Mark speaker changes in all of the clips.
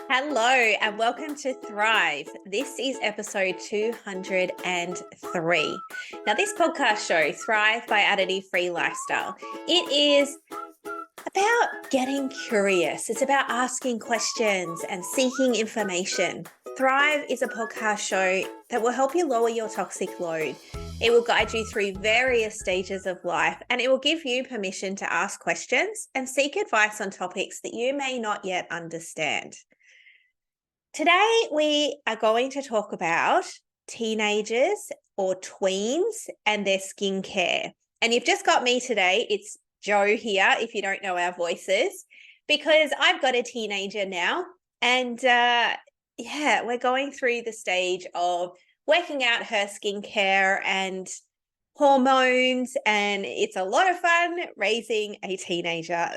Speaker 1: Hello and welcome to Thrive. This is episode 203. Now, this podcast show, Thrive by Additive-Free Lifestyle, it is about getting curious. It's about asking questions and seeking information. Thrive is a podcast show that will help you lower your toxic load. It will guide you through various stages of life, and it will give you permission to ask questions and seek advice on topics that you may not yet understand. Today, we are going to talk about teenagers or tweens and their skincare. And you've just got me today. It's Jo here, if you don't know our voices, because I've got a teenager now. And we're going through the stage of working out her skincare and hormones. And it's a lot of fun raising a teenager.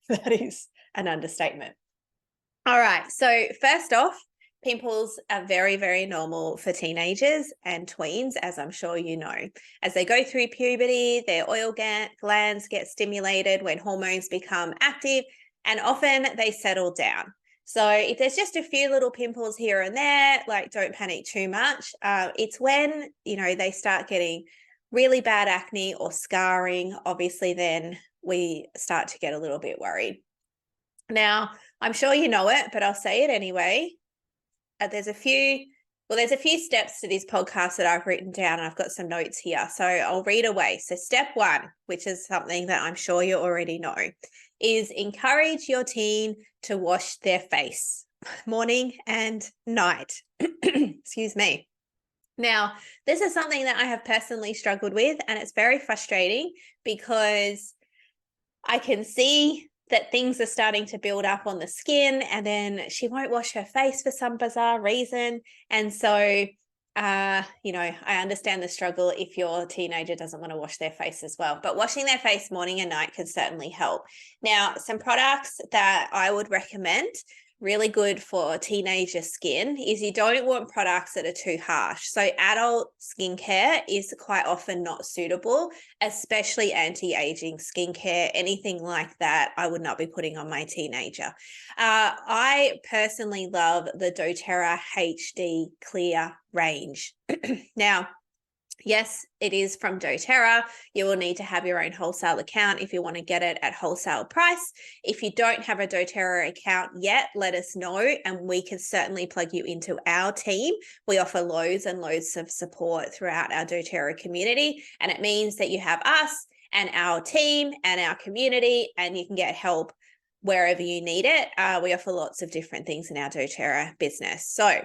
Speaker 1: That is an understatement. All right. So first off, pimples are very, very normal for teenagers and tweens, as I'm sure you know. As they go through puberty, their oil glands get stimulated when hormones become active, and often they settle down. So if there's just a few little pimples here and there, like don't panic too much. It's when, they start getting really bad acne or scarring, obviously then we start to get a little bit worried. Now, I'm sure you know it, but I'll say it anyway. There's a few steps to this podcast that I've written down, and I've got some notes here. So I'll read away. So step 1, which is something that I'm sure you already know, is encourage your teen to wash their face morning and night. Excuse me. Now, this is something that I have personally struggled with, and it's very frustrating because I can see that things are starting to build up on the skin, and then she won't wash her face for some bizarre reason. And so, I understand the struggle if your teenager doesn't want to wash their face as well, but washing their face morning and night can certainly help. Now, some products that I would recommend, really good for teenager skin, is you don't want products that are too harsh. So adult skincare is quite often not suitable, especially anti-aging skincare. Anything like that, I would not be putting on my teenager. I personally love the doTERRA HD Clear range. Now, yes, it is from doTERRA. You will need to have your own wholesale account if you want to get it at wholesale price. If you don't have a doTERRA account yet, let us know and we can certainly plug you into our team. We offer loads and loads of support throughout our doTERRA community, and it means that you have us and our team and our community, and you can get help wherever you need it. We offer lots of different things in our doTERRA business. So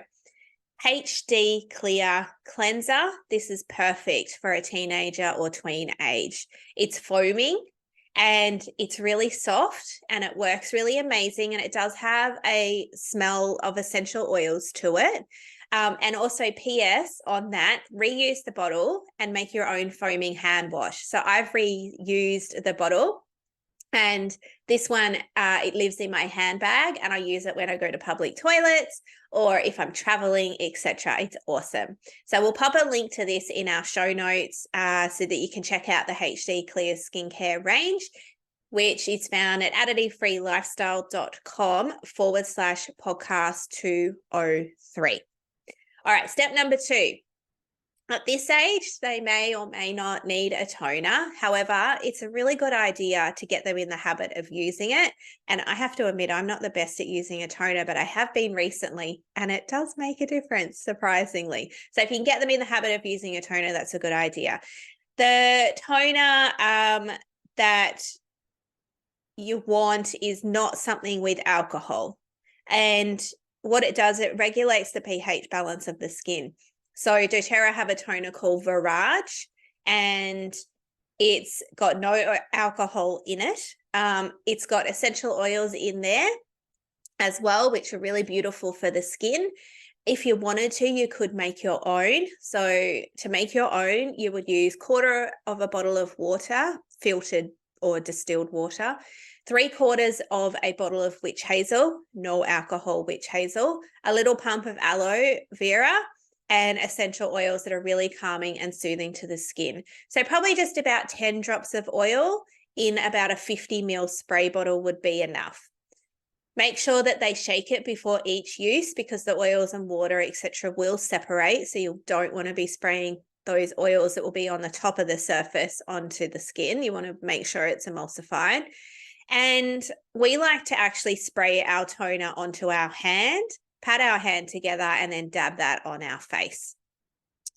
Speaker 1: HD Clear Cleanser. This is perfect for a teenager or tween age. It's foaming and it's really soft and it works really amazing, and it does have a smell of essential oils to it. And also PS on that, reuse the bottle and make your own foaming hand wash. So I've reused the bottle, and this one, it lives in my handbag, and I use it when I go to public toilets or if I'm traveling, etc. It's awesome. So we'll pop a link to this in our show notes so that you can check out the HD Clear Skincare range, which is found at additiveFreelifestyle.com/podcast 203. All right, step number 2. At this age, they may or may not need a toner. However, it's a really good idea to get them in the habit of using it. And I have to admit, I'm not the best at using a toner, but I have been recently, and it does make a difference, surprisingly. So if you can get them in the habit of using a toner, that's a good idea. The toner that you want is not something with alcohol. And what it does, it regulates the pH balance of the skin. So doTERRA have a toner called Virage, and it's got no alcohol in it. It's got essential oils in there as well, which are really beautiful for the skin. If you wanted to, you could make your own. So to make your own, you would use 1/4 of a bottle of water, filtered or distilled water, 3/4 of a bottle of witch hazel, no alcohol witch hazel, a little pump of aloe vera, and essential oils that are really calming and soothing to the skin. So probably just about 10 drops of oil in about a 50 ml spray bottle would be enough. Make sure that they shake it before each use because the oils and water, etc., will separate. So you don't want to be spraying those oils that will be on the top of the surface onto the skin. You want to make sure it's emulsified. And we like to actually spray our toner onto our hand, pat our hand together, and then dab that on our face.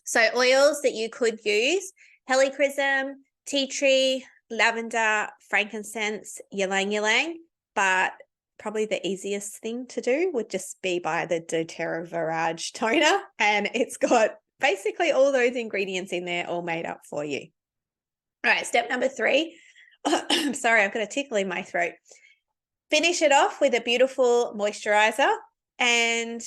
Speaker 1: So oils that you could use: helichrysum, tea tree, lavender, frankincense, ylang ylang, but probably the easiest thing to do would just be buy the doTERRA Virage toner, and it's got basically all those ingredients in there all made up for you. All right, step number 3. I'm sorry, I've got a tickle in my throat. Finish it off with a beautiful moisturizer, and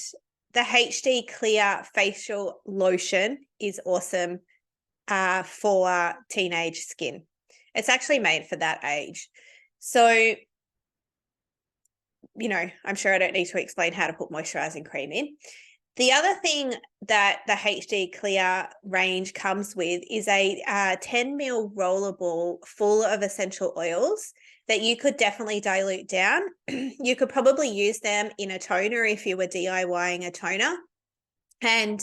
Speaker 1: the HD Clear Facial Lotion is awesome for teenage skin. It's actually made for that age. So, you know, I'm sure I don't need to explain how to put moisturizing cream in. The other thing that the HD Clear range comes with is a 10 ml roller ball full of essential oils that you could definitely dilute down. You could probably use them in a toner if you were DIYing a toner. And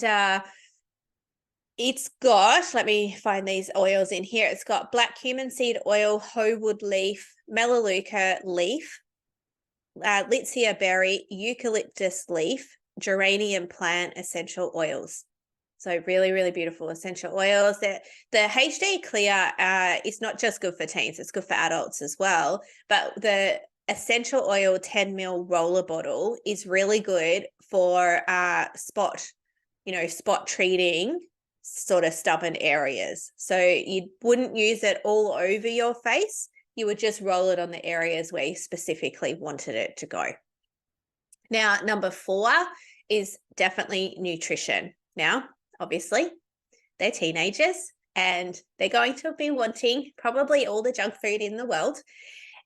Speaker 1: it's got, let me find these oils in here. It's got black cumin seed oil, hoewood leaf, melaleuca leaf, Litsea berry, eucalyptus leaf, geranium plant essential oils. So really, really beautiful essential oils. The HD Clear is not just good for teens, it's good for adults as well. But the essential oil 10 ml roller bottle is really good for spot treating sort of stubborn areas. So you wouldn't use it all over your face. You would just roll it on the areas where you specifically wanted it to go. Now, number 4 is definitely nutrition. Now, obviously, they're teenagers and they're going to be wanting probably all the junk food in the world,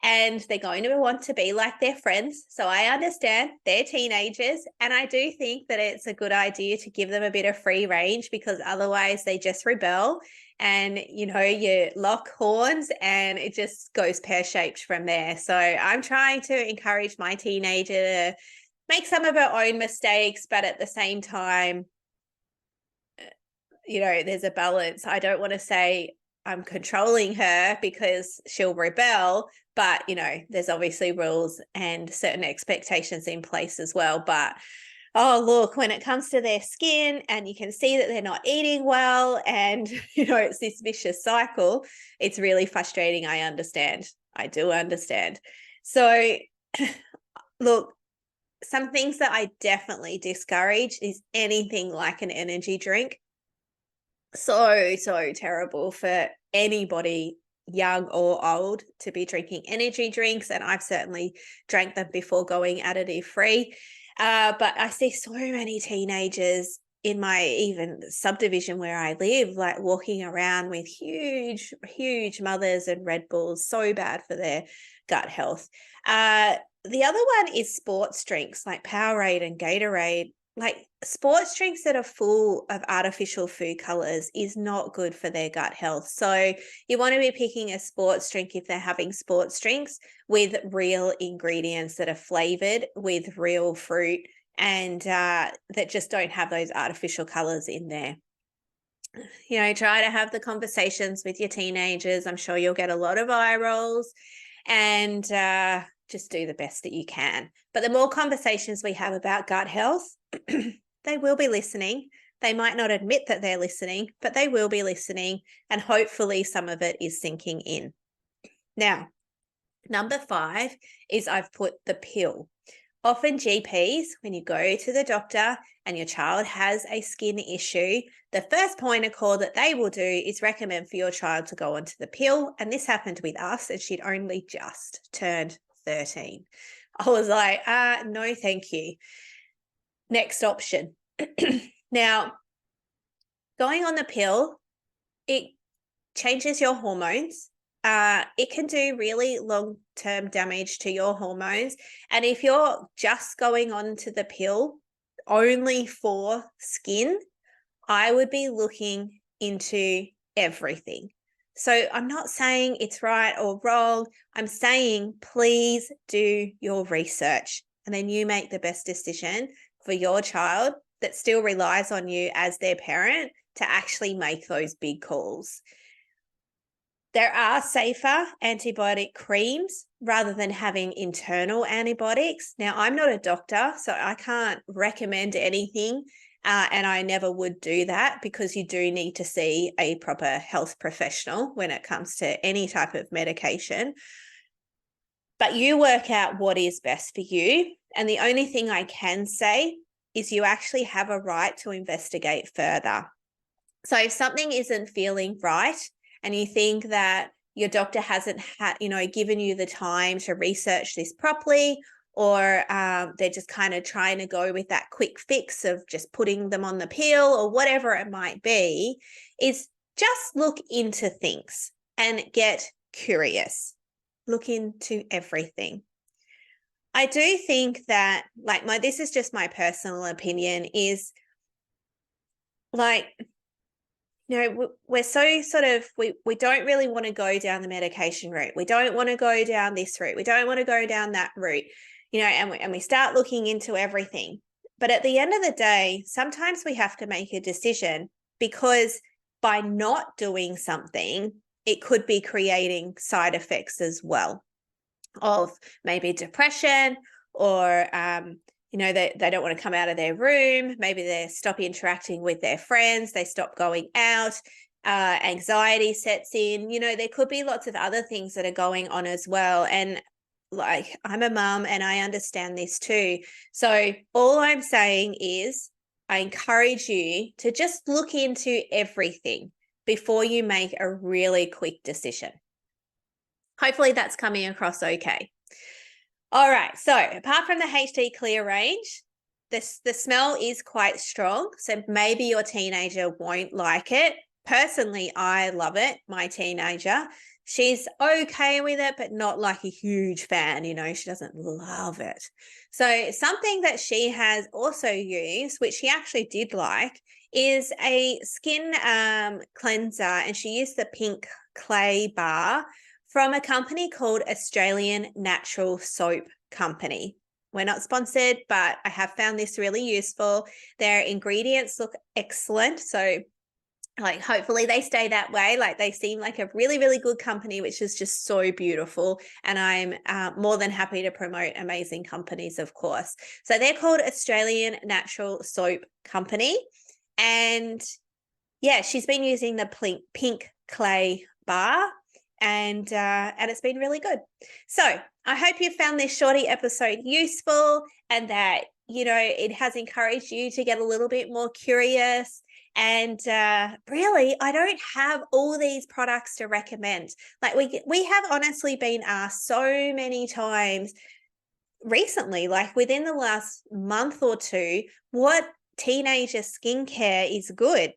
Speaker 1: and they're going to want to be like their friends. So I understand they're teenagers, and I do think that it's a good idea to give them a bit of free range, because otherwise they just rebel and, you know, you lock horns and it just goes pear-shaped from there. So I'm trying to encourage my teenager to make some of her own mistakes, but at the same time, you know, there's a balance. I don't want to say I'm controlling her because she'll rebel, but, you know, there's obviously rules and certain expectations in place as well. But, oh, look, when it comes to their skin and you can see that they're not eating well and, you know, it's this vicious cycle, it's really frustrating. I understand. I do understand. So, look, some things that I definitely discourage is anything like an energy drink. So terrible for anybody, young or old, to be drinking energy drinks. And I've certainly drank them before going additive-free. But I see so many teenagers in my even subdivision where I live, like walking around with huge mothers and Red Bulls. So bad for their gut health. The other one is sports drinks like Powerade and Gatorade. Like, sports drinks that are full of artificial food colors is not good for their gut health. So you want to be picking a sports drink if they're having sports drinks with real ingredients that are flavored with real fruit and that just don't have those artificial colors in there. You know, try to have the conversations with your teenagers. I'm sure you'll get a lot of eye rolls, and just do the best that you can. But the more conversations we have about gut health, they will be listening. They might not admit that they're listening, but they will be listening, and hopefully some of it is sinking in. Now, number 5 is I've put the pill. Often GPs, when you go to the doctor and your child has a skin issue, the first point of call that they will do is recommend for your child to go onto the pill. And this happened with us, and she'd only just turned 13. I was like, no, thank you. Next option. Now, going on the pill, it changes your hormones. It can do really long-term damage to your hormones. And if you're just going on to the pill only for skin, I would be looking into everything. So I'm not saying it's right or wrong. I'm saying please do your research. and then you make the best decision for your child that still relies on you as their parent to actually make those big calls. There are safer antibiotic creams rather than having internal antibiotics. Now, I'm not a doctor, so I can't recommend anything, and I never would do that, because you do need to see a proper health professional when it comes to any type of medication. But you work out what is best for you. And the only thing I can say is you actually have a right to investigate further. So if something isn't feeling right and you think that your doctor hasn't given you the time to research this properly, or they're just kind of trying to go with that quick fix of just putting them on the pill or whatever it might be, is just look into things and get curious. Look into everything. I do think that, this is just my personal opinion, is we're so we don't really want to go down the medication route. We don't want to go down this route. We don't want to go down that route, and we start looking into everything. But at the end of the day, sometimes we have to make a decision, because by not doing something, it could be creating side effects as well, of maybe depression, or they don't want to come out of their room. Maybe they stop interacting with their friends. They stop going out. Anxiety sets in. There could be lots of other things that are going on as well. And I'm a mum and I understand this too. So all I'm saying is I encourage you to just look into everything before you make a really quick decision. Hopefully that's coming across okay. All right, so apart from the HD Clear range, the smell is quite strong, so maybe your teenager won't like it. Personally, I love it. My teenager, she's okay with it, but not like a huge fan, she doesn't love it. So something that she has also used, which she actually did like, is a skin cleanser, and she used the pink clay bar from a company called Australian Natural Soap Company. We're not sponsored, but I have found this really useful. Their ingredients look excellent. So hopefully they stay that way. They seem like a really, really good company, which is just so beautiful. And I'm more than happy to promote amazing companies, of course. So they're called Australian Natural Soap Company. And yeah, she's been using the pink clay bar, and it's been really good. So I hope you found this shorty episode useful, and that it has encouraged you to get a little bit more curious. And really, I don't have all these products to recommend. We have honestly been asked so many times recently, within the last month or two, what teenager skincare is good.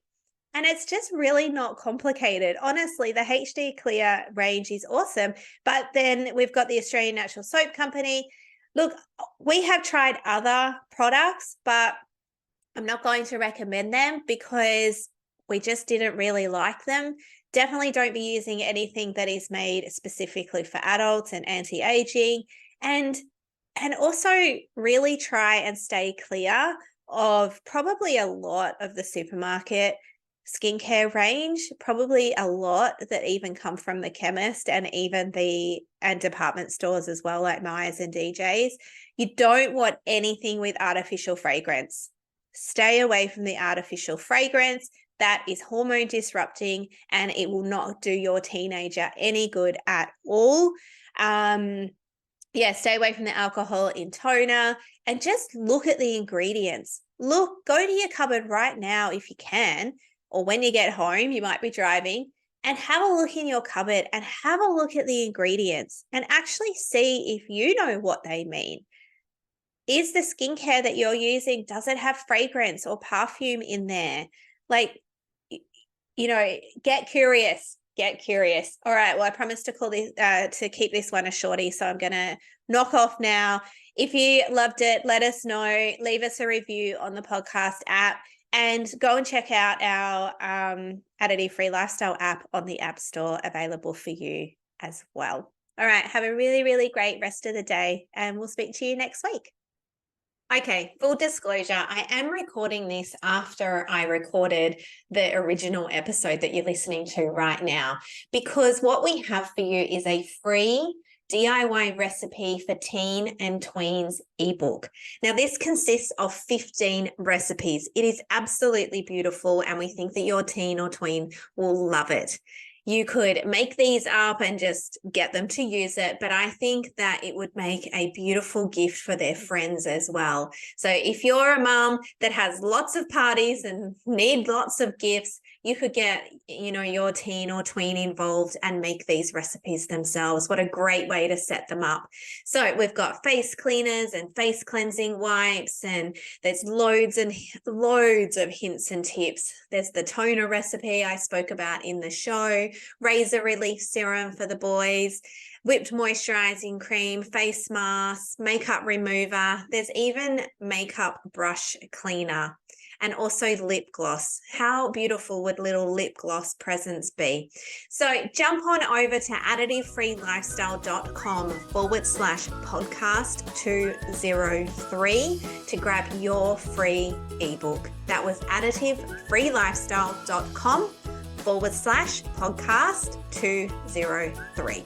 Speaker 1: And it's just really not complicated. Honestly, the HD Clear range is awesome. But then we've got the Australian Natural Soap Company. Look, we have tried other products, but I'm not going to recommend them because we just didn't really like them. Definitely don't be using anything that is made specifically for adults and anti-aging. And also really try and stay clear of probably a lot of the supermarket skincare range, probably a lot that even come from the chemist and even and department stores as well, like Myers and DJs. You don't want anything with artificial fragrance. Stay away from the artificial fragrance. That is hormone disrupting, and it will not do your teenager any good at all. Stay away from the alcohol in toner, and just look at the ingredients. Go to your cupboard right now if you can, or when you get home, you might be driving, and have a look in your cupboard and have a look at the ingredients and actually see if you know what they mean. Is the skincare that you're using, does it have fragrance or perfume in there? Get curious. Get curious. All right. Well, I promised to keep this one a shorty, so I'm going to knock off now. If you loved it, let us know. Leave us a review on the podcast app, and go and check out our Additive-Free Lifestyle app on the App Store, available for you as well. All right. Have a really, really great rest of the day, and we'll speak to you next week. Okay, full disclosure, I am recording this after I recorded the original episode that you're listening to right now, because what we have for you is a free DIY recipe for teen and tweens ebook. Now, this consists of 15 recipes. It is absolutely beautiful, and we think that your teen or tween will love it. You could make these up and just get them to use it, but I think that it would make a beautiful gift for their friends as well. So if you're a mom that has lots of parties and need lots of gifts, you could get, your teen or tween involved and make these recipes themselves. What a great way to set them up. So we've got face cleaners and face cleansing wipes, and there's loads and loads of hints and tips. There's the toner recipe I spoke about in the show, razor relief serum for the boys, whipped moisturizing cream, face mask, makeup remover. There's even makeup brush cleaner, and also lip gloss. How beautiful would little lip gloss presents be? So jump on over to additivefreelifestyle.com/podcast 203 to grab your free ebook. That was additivefreelifestyle.com/podcast 203.